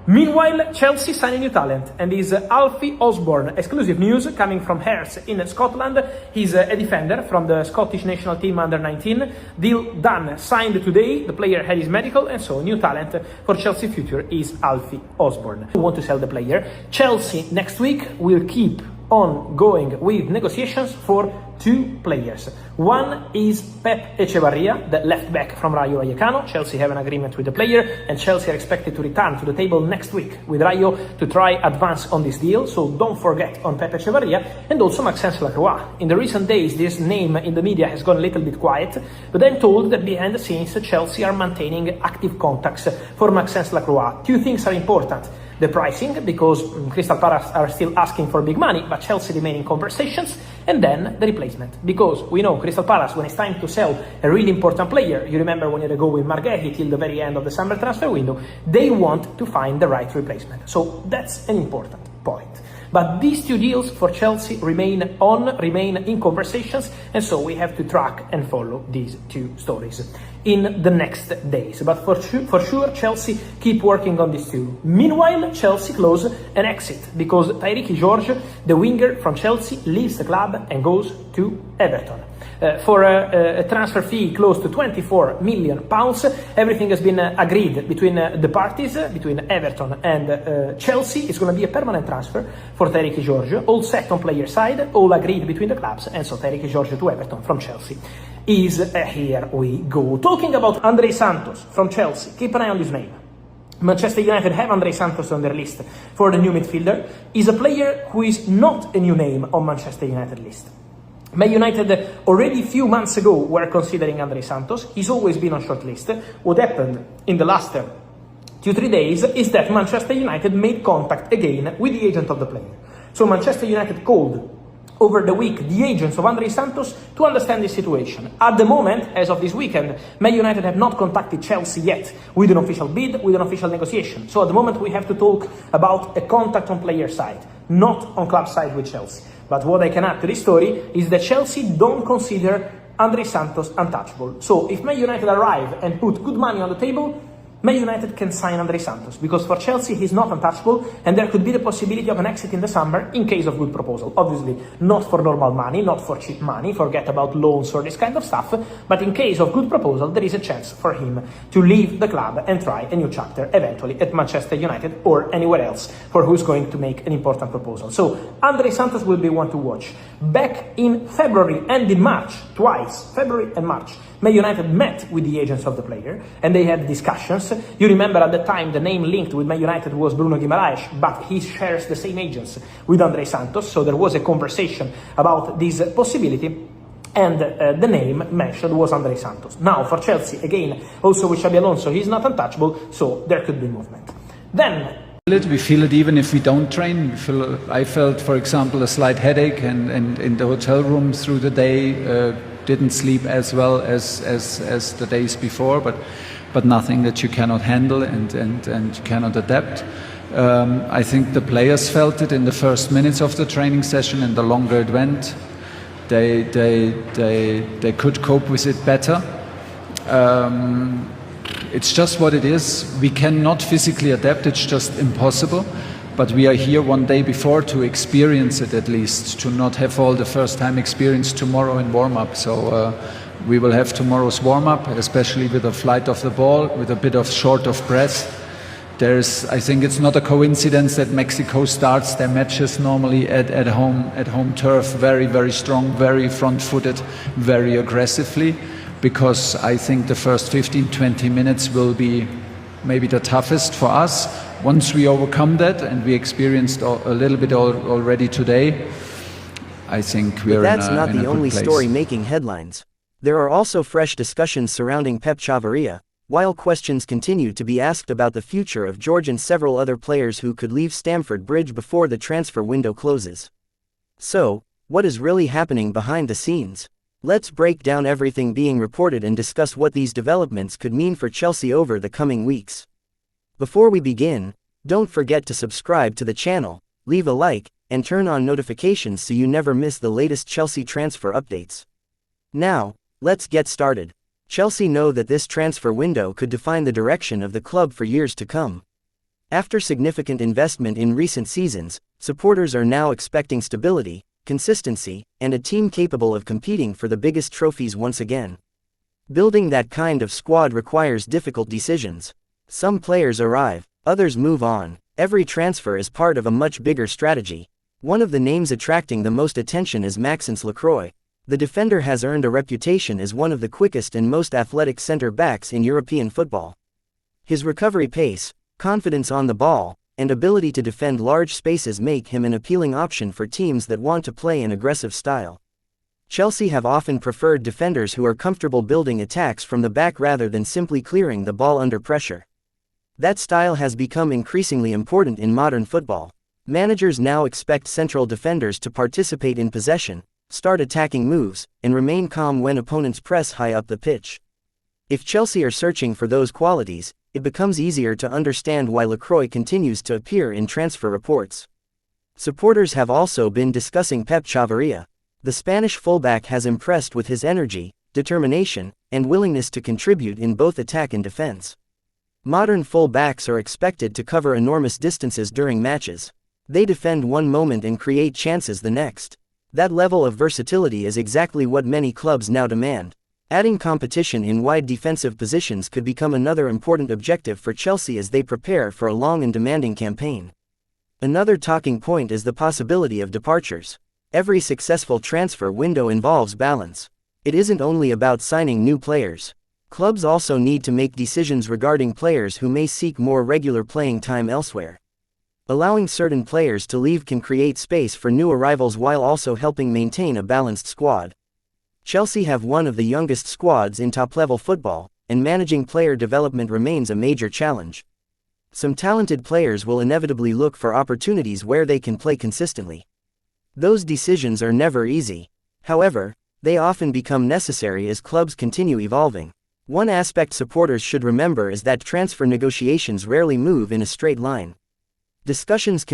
Meanwhile, Chelsea signed a new talent, and is Alfie Osborne. Exclusive news coming from Herts in Scotland. He's a defender from the Scottish national team under 19. Deal done, signed today. The player had his medical, and so new talent for Chelsea future is Alfie Osborne. We want to sell the player. Chelsea next week will keep on going with negotiations for two players. One is Pep Chavarría, the left back from Rayo Vallecano. Chelsea have an agreement with the player, and Chelsea are expected to return to the table next week with Rayo to try advance on this deal, so don't forget on Pep Chavarría. And also Maxence Lacroix. In the recent days, this name in the media has gone a little bit quiet, but I'm told that behind the scenes Chelsea are maintaining active contacts for Maxence Lacroix. Two things are important: the pricing, because Crystal Palace are still asking for big money, but Chelsea remain in conversations, and then the replacement, because we know Crystal Palace, when it's time to sell a really important player, you remember 1 year ago with Marghetti till the very end of the summer transfer window, they want to find the right replacement. So that's an important point. But these two deals for Chelsea remain in conversations, and so we have to track and follow these two stories in the next days. But for sure, Chelsea keep working on these two. Meanwhile, Chelsea close an exit, because Tyreek George, the winger from Chelsea, leaves the club and goes to Everton. For a transfer fee close to £24 million. Everything has been agreed between the parties, between Everton and Chelsea. It's going to be a permanent transfer for Tyreek George, all set on player side, all agreed between the clubs, and so Tyreek George to Everton from Chelsea is here we go. Talking about Andrei Santos from Chelsea, keep an eye on this name. Manchester United have Andrei Santos on their list for the new midfielder. He's a player who is not a new name on Manchester United list. Man United already a few months ago were considering Andrei Santos. He's always been on short list. What happened in the last 2-3 days is that Manchester United made contact again with the agent of the player. So Manchester United called over the week the agents of Andrei Santos to understand the situation. At the moment, as of this weekend, Man United have not contacted Chelsea yet with an official bid, with an official negotiation. So at the moment we have to talk about a contact on player side, not on club side with Chelsea. But what I can add to this story is that Chelsea don't consider Andrei Santos untouchable. So if Man United arrive and put good money on the table, Man United can sign Andrei Santos, because for Chelsea he's not untouchable, and there could be the possibility of an exit in the summer in case of good proposal. Obviously not for normal money, not for cheap money, forget about loans or this kind of stuff, but in case of good proposal there is a chance for him to leave the club and try a new chapter eventually at Manchester United or anywhere else for who's going to make an important proposal. So Andrei Santos will be one to watch. Back in February and in March, twice, February and March, Man United met with the agents of the player and they had discussions. You remember at the time the name linked with Man United was Bruno Guimaraes, but he shares the same agents with Andrei Santos, so there was a conversation about this possibility, and the name mentioned was Andrei Santos. Now for Chelsea, again, also with Xabi Alonso, he's not untouchable, so there could be movement. Then we feel it even if we don't train. I felt, for example, a slight headache, and in the hotel room through the day, didn't sleep as well as the days before, but nothing that you cannot handle and you cannot adapt. I think the players felt it in the first minutes of the training session, and the longer it went, they could cope with it better. It's just what it is. We cannot physically adapt, it's just impossible. But we are here one day before to experience it, at least, to not have all the first time experience tomorrow in warm-up. So we will have tomorrow's warm-up, especially with a flight of the ball, with a bit of short of breath. I think it's not a coincidence that Mexico starts their matches normally at home turf, very, very strong, very front-footed, very aggressively, because I think the first 15-20 minutes will be maybe the toughest for us. Once we overcome that, and we experienced a little bit already today, I think we're in a good place. That's not the only story making headlines. There are also fresh discussions surrounding Pep Chavarría, while questions continue to be asked about the future of George and several other players who could leave Stamford Bridge before the transfer window closes. So, what is really happening behind the scenes? Let's break down everything being reported and discuss what these developments could mean for Chelsea over the coming weeks. Before we begin, don't forget to subscribe to the channel, leave a like, and turn on notifications so you never miss the latest Chelsea transfer updates. Now, let's get started. Chelsea know that this transfer window could define the direction of the club for years to come. After significant investment in recent seasons, supporters are now expecting stability, consistency, and a team capable of competing for the biggest trophies once again. Building that kind of squad requires difficult decisions. Some players arrive, others move on. Every transfer is part of a much bigger strategy. One of the names attracting the most attention is Maxence Lacroix. The defender has earned a reputation as one of the quickest and most athletic center-backs in European football. His recovery pace, confidence on the ball, and ability to defend large spaces make him an appealing option for teams that want to play an aggressive style. Chelsea have often preferred defenders who are comfortable building attacks from the back rather than simply clearing the ball under pressure. That style has become increasingly important in modern football. Managers now expect central defenders to participate in possession, start attacking moves, and remain calm when opponents press high up the pitch. If Chelsea are searching for those qualities, it becomes easier to understand why Lacroix continues to appear in transfer reports. Supporters have also been discussing Pep Chavarría. The Spanish fullback has impressed with his energy, determination, and willingness to contribute in both attack and defense. Modern fullbacks are expected to cover enormous distances during matches. They defend one moment and create chances the next. That level of versatility is exactly what many clubs now demand. Adding competition in wide defensive positions could become another important objective for Chelsea as they prepare for a long and demanding campaign. Another talking point is the possibility of departures. Every successful transfer window involves balance. It isn't only about signing new players. Clubs also need to make decisions regarding players who may seek more regular playing time elsewhere. Allowing certain players to leave can create space for new arrivals while also helping maintain a balanced squad. Chelsea have one of the youngest squads in top-level football, and managing player development remains a major challenge. Some talented players will inevitably look for opportunities where they can play consistently. Those decisions are never easy. However, they often become necessary as clubs continue evolving. One aspect supporters should remember is that transfer negotiations rarely move in a straight line. Discussions can